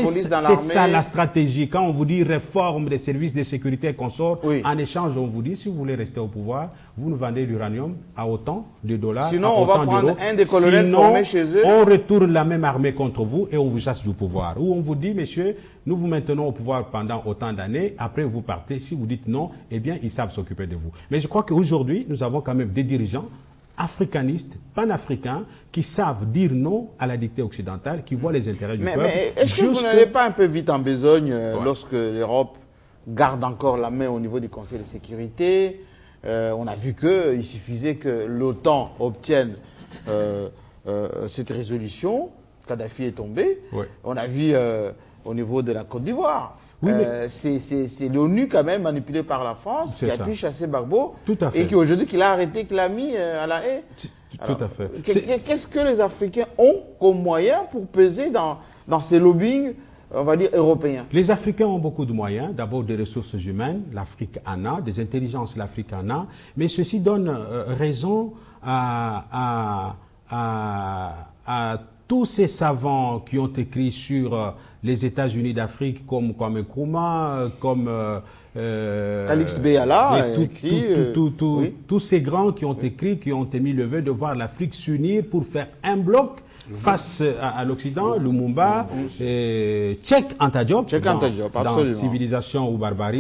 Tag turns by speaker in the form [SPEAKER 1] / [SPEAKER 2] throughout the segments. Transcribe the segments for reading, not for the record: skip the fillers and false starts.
[SPEAKER 1] police, dans l'armée.
[SPEAKER 2] C'est ça la stratégie. Quand on vous dit réforme des services de sécurité et consorts,
[SPEAKER 1] Oui.
[SPEAKER 2] en échange, on vous dit, si vous voulez rester au pouvoir, vous nous vendez l'uranium à autant de dollars,
[SPEAKER 1] Sinon,
[SPEAKER 2] à
[SPEAKER 1] on va
[SPEAKER 2] autant
[SPEAKER 1] prendre
[SPEAKER 2] d'euros.
[SPEAKER 1] un des colonels
[SPEAKER 2] Sinon,
[SPEAKER 1] formés chez eux.
[SPEAKER 2] on retourne la même armée contre vous et on vous chasse du pouvoir. Ou on vous dit, monsieur, nous vous maintenons au pouvoir pendant autant d'années, après vous partez. Si vous dites non, eh bien, ils savent s'occuper de vous. Mais je crois qu'aujourd'hui, nous avons quand même des dirigeants africanistes, panafricains, qui savent dire non à la dictée occidentale, qui voient les intérêts du peuple.
[SPEAKER 1] Mais est-ce que vous n'allez pas un peu vite en besogne lorsque l'Europe garde encore la main au niveau du Conseil de sécurité? On a vu qu'il suffisait que l'OTAN obtienne cette résolution. Kadhafi est tombé.
[SPEAKER 2] Oui.
[SPEAKER 1] On a vu au niveau de la Côte d'Ivoire.
[SPEAKER 2] Oui,
[SPEAKER 1] c'est l'ONU quand même manipulée par la France qui a pu chasser Gbagbo.
[SPEAKER 2] Tout à fait.
[SPEAKER 1] Et qui aujourd'hui qu'il a arrêté, qu'il a mis à la haie.
[SPEAKER 2] Tout à fait.
[SPEAKER 1] Qu'est-ce que les Africains ont comme moyen pour peser dans ces lobbying, on va dire, européens?
[SPEAKER 2] Les Africains ont beaucoup de moyens. D'abord des ressources humaines, l'Afrique en a, des intelligences, l'Afrique en a. Mais ceci donne raison à tous ces savants qui ont écrit sur les États-Unis d'Afrique, comme Kwame Nkrumah, comme
[SPEAKER 1] Calixte Beyala,
[SPEAKER 2] tous ces grands qui ont écrit, qui ont émis le vœu de voir l'Afrique s'unir pour faire un bloc face à l'Occident, Lumumba, Cheikh Anta Diop, dans Civilisation ou Barbarie,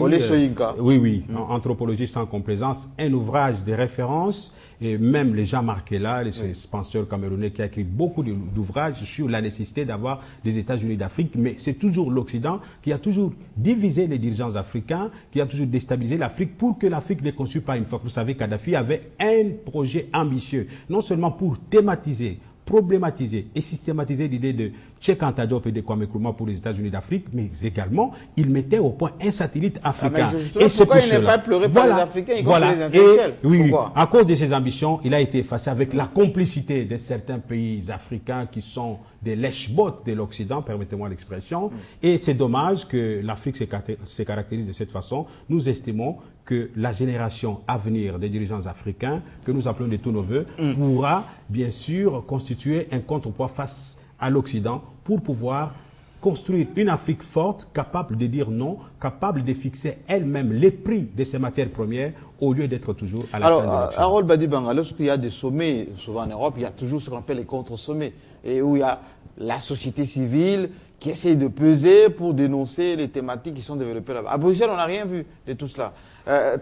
[SPEAKER 2] Anthropologie sans complaisance, un ouvrage de référence, et même les Jean Markela, les penseurs camerounais qui a écrit beaucoup d'ouvrages sur la nécessité d'avoir des États-Unis d'Afrique, mais c'est toujours l'Occident qui a toujours divisé les dirigeants africains, qui a toujours déstabilisé l'Afrique pour que l'Afrique ne conçue pas une fois. Vous savez, Kadhafi avait un projet ambitieux, non seulement pour thématiser, problématiser et systématiser l'idée de Cheikh Anta Diop et de Kwame Nkrumah pour les États-Unis d'Afrique, mais également, il mettait au point un satellite africain.
[SPEAKER 1] Et pourquoi il n'est pas pleuré par les Africains, y compris les intellectuels?
[SPEAKER 2] Oui, à cause de ses ambitions, il a été effacé avec la complicité de certains pays africains qui sont des lèche-bottes de l'Occident, permettez-moi l'expression. Et c'est dommage que l'Afrique se caractérise de cette façon. Nous estimons que la génération à venir des dirigeants africains, que nous appelons de tous nos voeux, pourra bien sûr constituer un contrepoids face à l'Occident pour pouvoir construire une Afrique forte, capable de dire non, capable de fixer elle-même les prix de ses matières premières au lieu d'être toujours à la fin de l'Occident.
[SPEAKER 1] Harold Badibanga, lorsqu'il y a des sommets, souvent en Europe, il y a toujours ce qu'on appelle les contre-sommets, et où il y a la société civile qui essaye de peser pour dénoncer les thématiques qui sont développées là-bas. À Bruxelles, on n'a rien vu de tout cela.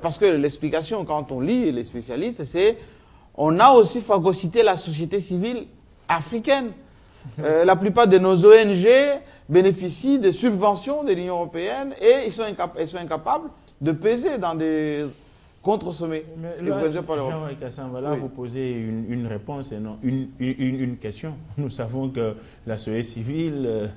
[SPEAKER 1] Parce que l'explication, quand on lit les spécialistes, c'est on a aussi phagocyté la société civile africaine. La plupart de nos ONG bénéficient des subventions de l'Union européenne et ils sont incapables de peser dans des contre-sommets.
[SPEAKER 3] Jean-Marie Kassan, voilà, vous posez une réponse et non une question. Nous savons que la société civile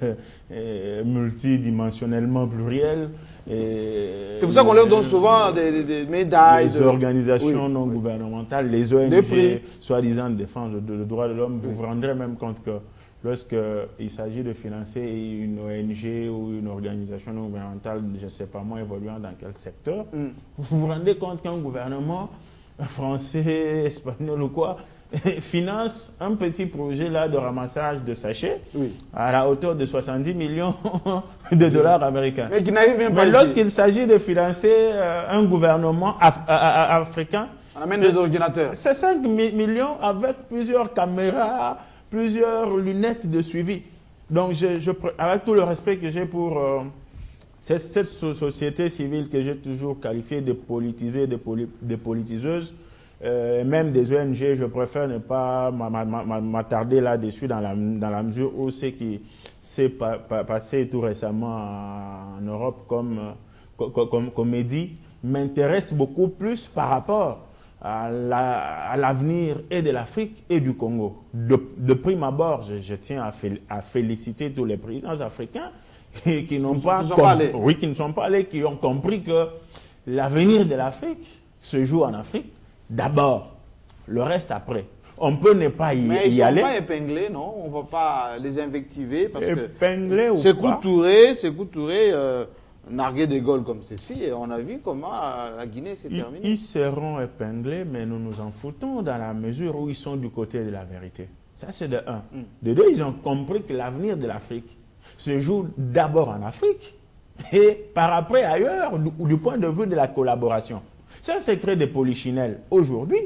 [SPEAKER 3] est multidimensionnellement plurielle.
[SPEAKER 1] C'est pour ça qu'on leur donne souvent des médailles.
[SPEAKER 3] Les organisations non gouvernementales, les ONG, soi-disant défense le droit de l'homme, vous vous rendrez même compte que lorsqu'il s'agit de financer une ONG ou une organisation non gouvernementale, je ne sais pas moi, évoluant dans quel secteur, vous vous rendez compte qu'un gouvernement français, espagnol ou quoi, finance un petit projet là de ramassage de sachets à la hauteur de 70 millions de dollars américains.
[SPEAKER 1] Mais qui n'arrive même pas.
[SPEAKER 3] Mais lorsqu'il s'agit de financer un gouvernement africain,
[SPEAKER 1] on amène des ordinateurs.
[SPEAKER 3] C'est 5 millions avec plusieurs caméras, plusieurs lunettes de suivi. Donc, avec tout le respect que j'ai pour cette société civile que j'ai toujours qualifiée de politisée, de politiseuse, même des ONG, je préfère ne pas m'attarder là-dessus dans la mesure où ce qui s'est passé tout récemment en Europe comme comédie m'intéresse beaucoup plus par rapport à l'avenir et de l'Afrique et du Congo. De prime abord, je tiens à féliciter tous les présidents africains qui ne sont pas allés, qui ont compris que l'avenir de l'Afrique se joue en Afrique d'abord, le reste après. On peut ne pas y aller.
[SPEAKER 1] Mais ils ne sont pas épinglés, non? On ne va pas les invectiver parce
[SPEAKER 3] épinglés
[SPEAKER 1] que Sékou Touré narguer des Gaules comme ceci, et on a vu comment la Guinée s'est terminée.
[SPEAKER 3] Ils seront épinglés, mais nous nous en foutons dans la mesure où ils sont du côté de la vérité. Ça, c'est de un. De deux, ils ont compris que l'avenir de l'Afrique se joue d'abord en Afrique et par après ailleurs du point de vue de la collaboration. C'est un secret de polichinelle. Aujourd'hui,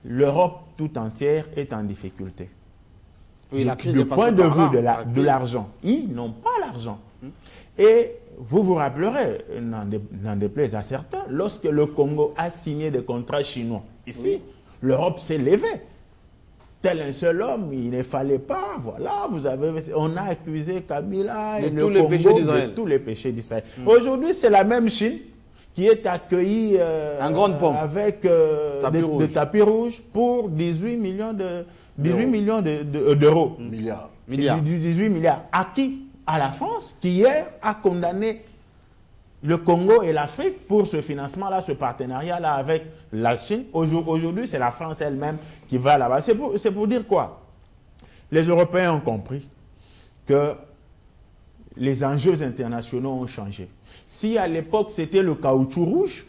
[SPEAKER 3] l'Europe tout entière est en difficulté.
[SPEAKER 1] Oui, la crise
[SPEAKER 3] du
[SPEAKER 1] est passée
[SPEAKER 3] point de
[SPEAKER 1] par
[SPEAKER 3] vue
[SPEAKER 1] là,
[SPEAKER 3] de l'argent. Ils n'ont pas l'argent. Et vous vous rappellerez, n'en déplaise à certains, lorsque le Congo a signé des contrats chinois, ici, l'Europe s'est levée. Tel un seul homme, il ne fallait pas, voilà, on a accusé Kabila et le Congo de tous les péchés d'Israël. Aujourd'hui, c'est la même Chine qui est accueillie
[SPEAKER 1] en grande pompe
[SPEAKER 3] avec des tapis rouges pour 18 millions d'euros.
[SPEAKER 1] Milliards.
[SPEAKER 3] 18 milliards. À qui? À la France, qui hier a condamné le Congo et l'Afrique pour ce financement-là, ce partenariat-là avec la Chine. Aujourd'hui, c'est la France elle-même qui va là-bas. C'est pour dire quoi? Les Européens ont compris que les enjeux internationaux ont changé. Si à l'époque, c'était le caoutchouc rouge,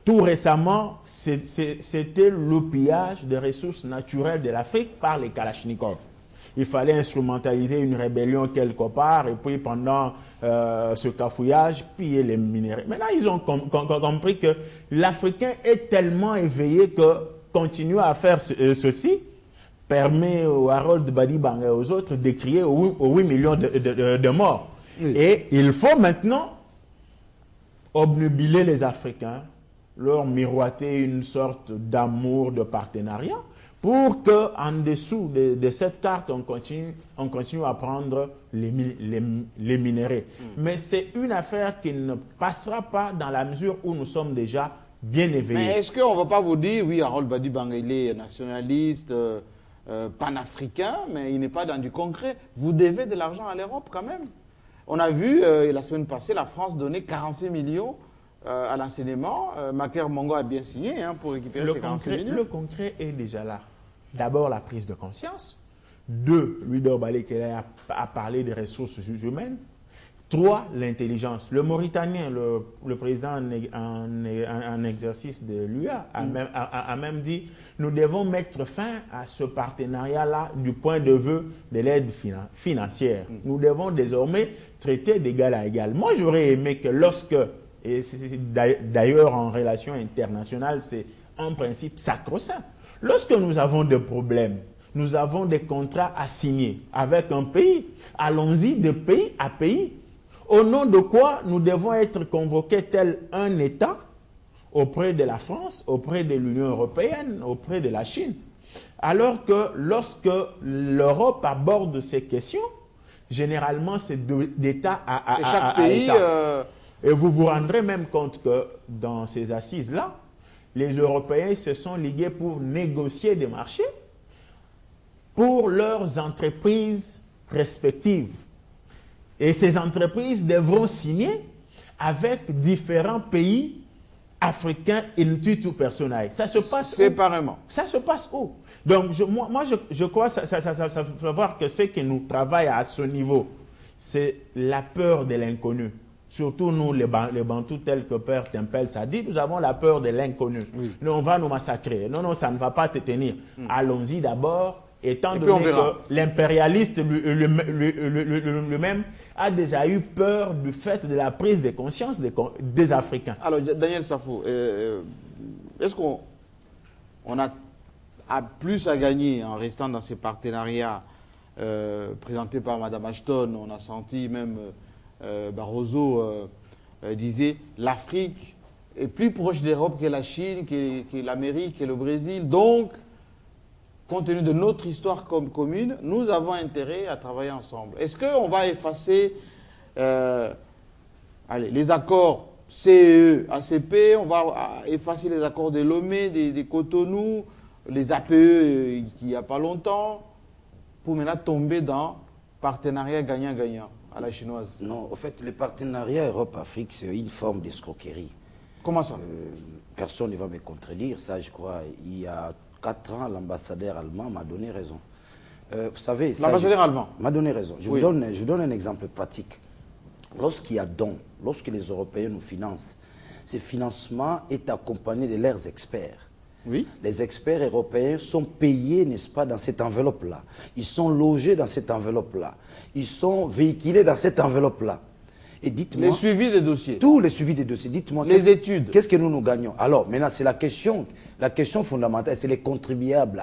[SPEAKER 3] tout récemment, c'était le pillage des ressources naturelles de l'Afrique par les Kalachnikov. Il fallait instrumentaliser une rébellion quelque part et puis pendant ce cafouillage, piller les minéraux. Maintenant, ils ont compris que l'Africain est tellement éveillé que continuer à faire ceci permet au Harold Badibang et aux autres de crier aux 8 millions de morts. Oui. Et il faut maintenant obnubiler les Africains, leur miroiter une sorte d'amour, de partenariat, pour qu'en dessous de cette carte, on continue à prendre les minéraux. Mais c'est une affaire qui ne passera pas dans la mesure où nous sommes déjà bien éveillés.
[SPEAKER 1] Mais est-ce qu'on ne va pas vous dire, oui, Harold Badibang, il est nationaliste, panafricain, mais il n'est pas dans du concret. Vous devez de l'argent à l'Europe quand même. On a vu, la semaine passée, la France donner 46 millions à l'enseignement. Maker Mongo a bien signé pour récupérer ces 46 millions.
[SPEAKER 3] Le concret est déjà là. D'abord, la prise de conscience. 2, Ludo Balekele a parlé des ressources humaines. 3, l'intelligence. Le Mauritanien, le président en exercice de l'UA, a même dit nous devons mettre fin à ce partenariat-là du point de vue de l'aide financière. Nous devons désormais traiter d'égal à égal. Moi, j'aurais aimé que lorsque, et d'ailleurs en relation internationale, c'est un principe sacro-saint. Lorsque nous avons des problèmes, nous avons des contrats à signer avec un pays, allons-y de pays à pays. Au nom de quoi nous devons être convoqués tel un État auprès de la France, auprès de l'Union européenne, auprès de la Chine. Alors que lorsque l'Europe aborde ces questions, généralement c'est d'État à
[SPEAKER 1] chaque pays.
[SPEAKER 3] Et vous vous rendrez même compte que dans ces assises-là, les Européens se sont ligués pour négocier des marchés pour leurs entreprises respectives. Et ces entreprises devront signer avec différents pays africains in tutu personae. Ça se passe
[SPEAKER 1] séparément.
[SPEAKER 3] Ça se passe où? Donc, moi, je crois que ça faut voir que ce qui nous travaille à ce niveau, c'est la peur de l'inconnu. Surtout nous, les Bantous, tels que Père Tempel ça dit, nous avons la peur de l'inconnu. Oui. Nous, on va nous massacrer. Non, non, ça ne va pas te tenir. Allons-y d'abord, étant donné que l'impérialiste lui-même a déjà eu peur du fait de la prise de conscience des Africains.
[SPEAKER 1] Alors, Daniel Safou, est-ce qu'on a plus à gagner en restant dans ces partenariats présentés par Mme Ashton? On a senti même Barroso disait l'Afrique est plus proche de l'Europe que la Chine, que l'Amérique, que le Brésil. Donc, compte tenu de notre histoire commune, nous avons intérêt à travailler ensemble. Est-ce qu'on va effacer les accords CE, ACP, on va effacer les accords de Lomé, des Cotonou, les APE qu'il n'y a pas longtemps, pour maintenant tomber dans partenariat gagnant-gagnant à la chinoise?
[SPEAKER 4] Non, en fait, le partenariat Europe-Afrique, c'est une forme d'escroquerie.
[SPEAKER 1] Comment ça?
[SPEAKER 4] Personne ne va me contredire, ça je crois. Il y a 4 ans, l'ambassadeur allemand m'a donné raison. Vous savez,
[SPEAKER 1] l'ambassadeur allemand
[SPEAKER 4] m'a donné raison. Je vous donne un exemple pratique. Lorsqu'il y a don, lorsque les Européens nous financent, ce financement est accompagné de leurs experts.
[SPEAKER 1] Oui.
[SPEAKER 4] Les experts européens sont payés, n'est-ce pas, dans cette enveloppe-là. Ils sont logés dans cette enveloppe-là. Ils sont véhiculés dans cette enveloppe-là. Et dites-moi...
[SPEAKER 1] Les suivis des dossiers.
[SPEAKER 4] Tous les suivis des dossiers. Dites-moi...
[SPEAKER 1] Les études.
[SPEAKER 4] Qu'est-ce que nous gagnons? Alors, maintenant, c'est la question fondamentale. C'est les contribuables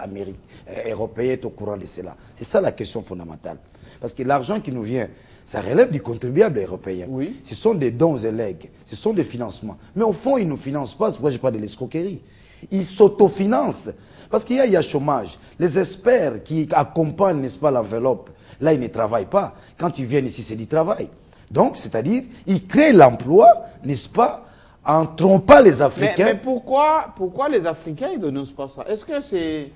[SPEAKER 4] européens au courant de cela. C'est ça la question fondamentale. Parce que l'argent qui nous vient, ça relève du contribuable européen.
[SPEAKER 1] Oui.
[SPEAKER 4] Ce sont des dons et legs. Ce sont des financements. Mais au fond, ils ne nous financent pas. C'est pourquoi je parle de l'escroquerie. Ils s'autofinancent. Parce qu'il y a chômage. Les experts qui accompagnent, n'est-ce pas, l'enveloppe, là, ils ne travaillent pas. Quand ils viennent ici, c'est du travail. Donc, c'est-à-dire, ils créent l'emploi, n'est-ce pas, en trompant les Africains.
[SPEAKER 1] Mais pourquoi les Africains, ils ne dénoncent pas ça? Est-ce que c'est...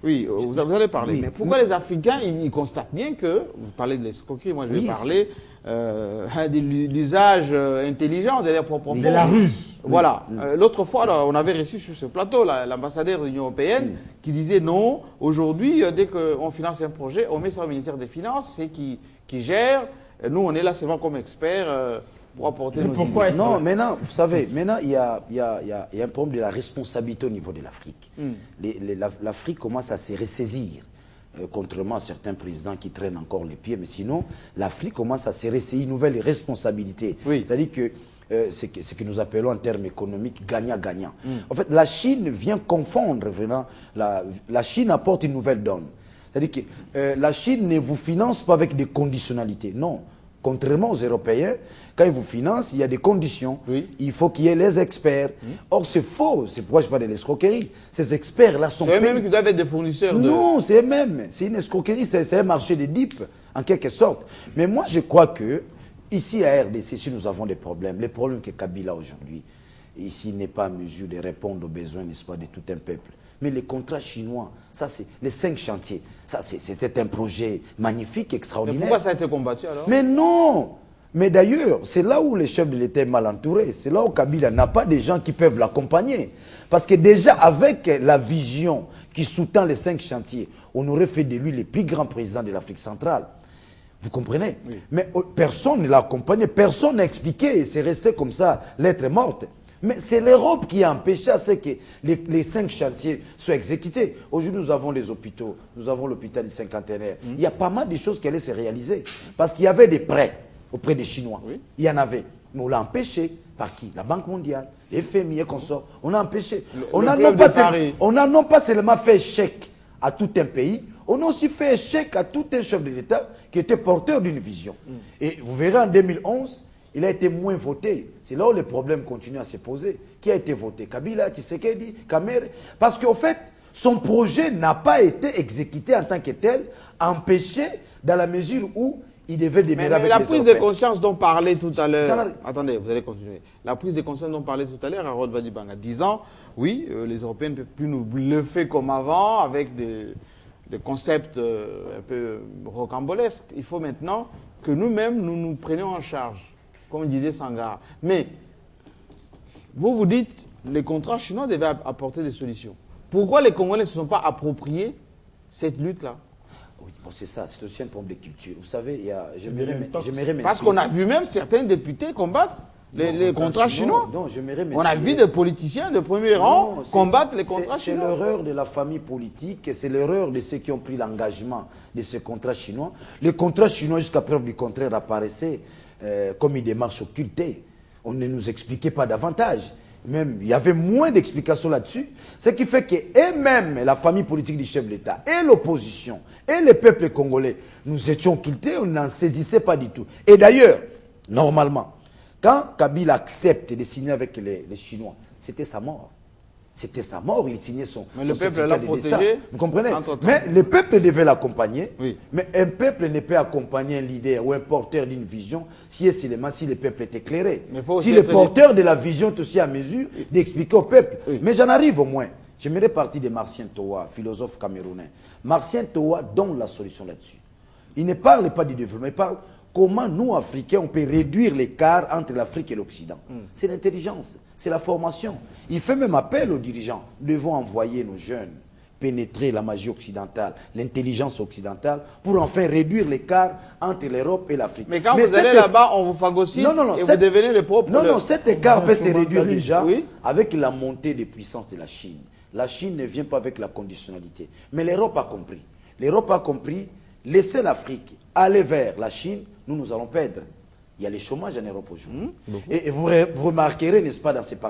[SPEAKER 1] Oui, vous allez parler.
[SPEAKER 4] Oui.
[SPEAKER 1] Mais pourquoi les Africains, ils constatent bien que... Vous parlez de l'escroquerie, moi je vais parler de l'usage intelligent de leurs propres fonds.
[SPEAKER 3] De la ruse.
[SPEAKER 1] Voilà. L'autre fois, là, on avait reçu sur ce plateau l'ambassadeur de l'Union européenne qui disait non, aujourd'hui, dès qu'on finance un projet, on met ça au ministère des Finances, c'est qui gère. Nous, on est là seulement comme experts pour apporter nos idées.
[SPEAKER 4] Non, maintenant, vous savez, maintenant, il y a un problème de la responsabilité au niveau de l'Afrique. L'Afrique commence à se ressaisir, contrairement à certains présidents qui traînent encore les pieds. Mais sinon, l'Afrique commence à se ressaisir une nouvelle responsabilité.
[SPEAKER 1] Oui.
[SPEAKER 4] C'est-à-dire que ce que nous appelons en termes économiques gagnant-gagnant. En fait, la Chine vient confondre vraiment. La Chine apporte une nouvelle donne. C'est-à-dire que la Chine ne vous finance pas avec des conditionnalités. Non. Contrairement aux Européens, quand ils vous financent, il y a des conditions.
[SPEAKER 1] Oui.
[SPEAKER 4] Il faut qu'il y ait les experts. Or, c'est faux. C'est pourquoi je parle de l'escroquerie. Ces experts-là sont
[SPEAKER 1] C'est
[SPEAKER 4] payés.
[SPEAKER 1] eux-mêmes qui doivent être des fournisseurs de...
[SPEAKER 4] Non, c'est eux-mêmes. C'est une escroquerie. C'est un marché de dupes, en quelque sorte. Mais moi, je crois que, ici à RDC, si nous avons des problèmes, les problèmes que Kabila aujourd'hui, ici, n'est pas en mesure de répondre aux besoins, n'est-ce pas, de tout un peuple. Mais les contrats chinois, ça c'est les 5 chantiers, ça c'était un projet magnifique, extraordinaire.
[SPEAKER 1] Mais pourquoi ça a été combattu alors?
[SPEAKER 4] Mais non. Mais d'ailleurs, c'est là où les chefs de l'État sont mal entourés. C'est là où Kabila n'a pas des gens qui peuvent l'accompagner. Parce que déjà, avec la vision qui sous-tend les 5 chantiers, on aurait fait de lui le plus grand président de l'Afrique centrale. Vous comprenez? Oui. Mais personne ne l'a accompagné, personne n'a expliqué. C'est resté comme ça, lettre morte. Mais c'est l'Europe qui a empêché à ce que les 5 chantiers soient exécutés. Aujourd'hui, nous avons les hôpitaux, nous avons l'hôpital du cinquantenaire. Il y a pas mal de choses qui allaient se réaliser. Parce qu'il y avait des prêts auprès des Chinois. Oui. Il y en avait. Mais on l'a empêché. Par qui? La Banque mondiale, les FMI et consorts. On a empêché. On a non pas seulement fait chèque à tout un pays, on a aussi fait chèque à tout un chef de l'État qui était porteur d'une vision. Et vous verrez en 2011, il a été moins voté. C'est là où les problèmes continuent à se poser. Qui a été voté? Kabila, Tshisekedi, Kamere. Parce qu'au fait, son projet n'a pas été exécuté en tant que tel, empêché dans la mesure où il devait démarrer avec les
[SPEAKER 1] la prise
[SPEAKER 4] Européens.
[SPEAKER 1] de conscience dont parlait tout à l'heure... Attendez, vous allez continuer. La prise de conscience dont parlait tout à l'heure, Harold Badibanga, disant, oui, les Européens ne peuvent plus nous bluffer comme avant, avec des concepts un peu rocambolesques. Il faut maintenant que nous-mêmes, nous nous prenions en charge, comme disait Sangara. Mais, vous dites, les contrats chinois devaient apporter des solutions. Pourquoi les Congolais ne se sont pas appropriés cette lutte-là?
[SPEAKER 4] Oui, bon, c'est ça, c'est aussi un problème de culture. Vous savez, j'aimerais
[SPEAKER 1] parce qu'on a vu même certains députés combattre les contrats chinois.
[SPEAKER 4] Non,
[SPEAKER 1] on a vu des politiciens de premier rang combattre les contrats chinois.
[SPEAKER 4] C'est l'erreur de la famille politique et c'est l'erreur de ceux qui ont pris l'engagement de ce contrat chinois. Les contrats chinois, jusqu'à preuve du contraire, apparaissaient comme une démarche occultée. On ne nous expliquait pas davantage. Même, il y avait moins d'explications là-dessus. Ce qui fait que, et même la famille politique du chef de l'État, et l'opposition, et les peuples congolais, nous étions occultés, on n'en saisissait pas du tout. Et d'ailleurs, normalement, quand Kabila accepte de signer avec les Chinois, c'était sa mort. C'était sa mort, il signait son certificat de décès. Vous comprenez? Mais le peuple devait l'accompagner. Oui. Mais un peuple ne peut accompagner un leader ou un porteur d'une vision si le peuple est éclairé. Si le porteur de la vision est aussi à mesure d'expliquer au peuple. Oui. Mais j'en arrive au moins. J'aimerais partir de Martien Towa, philosophe camerounais. Martien Towa donne la solution là-dessus. Il ne parle pas du développement, il parle comment nous, Africains, on peut réduire l'écart entre l'Afrique et l'Occident. C'est l'intelligence, c'est la formation. Il fait même appel aux dirigeants. Nous devons envoyer nos jeunes pénétrer la magie occidentale, l'intelligence occidentale, pour enfin réduire l'écart entre l'Europe et l'Afrique.
[SPEAKER 1] Mais quand vous allez là-bas, on vous phagocyte et vous devenez le propre...
[SPEAKER 4] Non, cet écart peut se réduire déjà avec la montée des puissances de la Chine. La Chine ne vient pas avec la conditionnalité. Mais l'Europe a compris. L'Europe a compris, laisser l'Afrique aller vers la Chine, nous allons perdre. Il y a le chômage en Europe aujourd'hui. Et vous remarquerez, n'est-ce pas, dans ces parties,